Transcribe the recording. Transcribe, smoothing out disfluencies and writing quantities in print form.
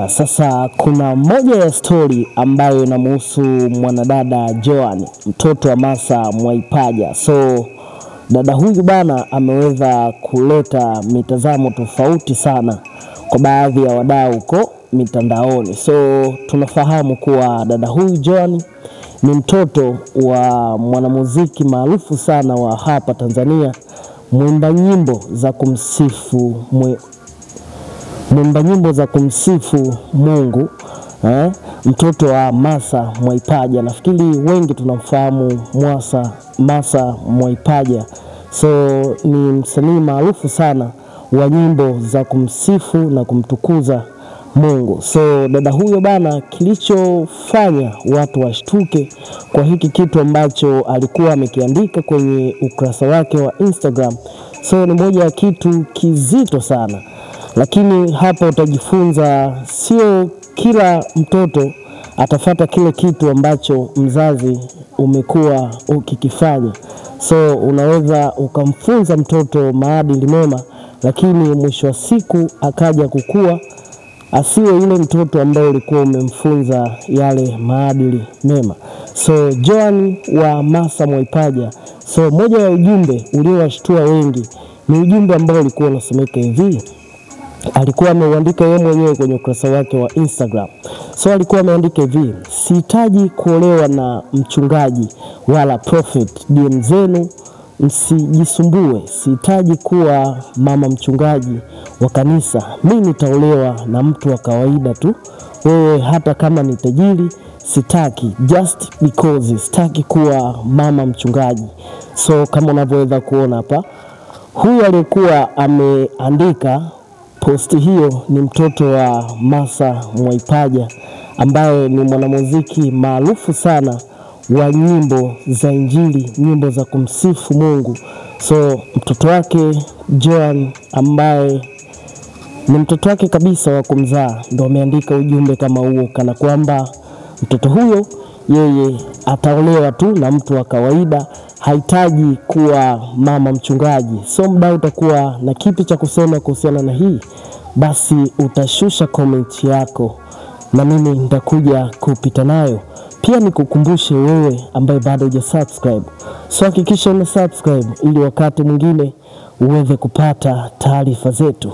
Sasa kuna moja ya story ambayo inamhusu mwanadada Joan, mtoto wa Masa Mwaipaja. So dada huyu bana ameweza kuleta mitazamo tofauti sana kwa baadhi ya wadau huko mitandaoni. So tunafahamu kuwa dada huyu Joan ni mtoto wa mwanamuziki maarufu sana wa hapa Tanzania, mwimba nyimbo za kumsifu Mungu, mtoto wa Masa Mwaipaja. Nafikiri wengi tunamfahamu Masa Mwaipaja. So ni msanii maarufu sana wa nyimbo za kumsifu na kumtukuza Mungu. So dada huyo bana, kilichofanya watu washtuke kwa hiki kitu ambacho alikuwa amekiandika kwenye ukurasa wake wa Instagram. So ni moja ya kitu kizito sana. Lakini hapa utajifunza sio kila mtoto atafuata kile kitu ambacho mzazi umekuwa ukikifanya. So unaweza ukamfunza mtoto maadili mema, lakini mwisho wa siku akaja kukua asiwe yule mtoto ambaye ulikuwa umemfunza yale maadili mema. So Joan wa Masa Mwaipaja, so moja ya ujumbe uliowashtua wengi ni ujumbe ambao ulikuwa unasomeka hivi. Alikuwa ameuandika yeye mwenyewe kwenye ukurasa wake wa Instagram. So alikuwa ameandika hivi: sihitaji kuolewa na mchungaji wala prophet, DM zenu msijisumbue. Sihitaji kuwa mama mchungaji wa kanisa, mimi nitaolewa na mtu wa kawaida tu. Wewe hata kama ni tajiri sitaki, just because sitaki kuwa mama mchungaji. So kama unavyoweza kuona hapa, huyu alikuwa ameandika posti hiyo ni mtoto wa Masa Mwaipaja, ambaye ni mwanamuziki maarufu sana wa nyimbo za Injili, nyimbo za kumsifu Mungu. So mtoto wake Joan, ambaye ni mtoto wake kabisa wa kumzaa, ndo ameandika ujumbe kama huo, kana kwamba mtoto huyo yeye ataolewa tu na mtu wa kawaida, hahitaji kuwa mama mchungaji. So mdau, utakuwa na kipi cha kusema kuhusiana na hii? Basi utashusha comment yako na mimi nitakuja kupita nayo. Pia nikukumbushe wewe ambaye bado hujasubscribe, so hakikisha una subscribe ili wakati mwingine uweze kupata taarifa zetu.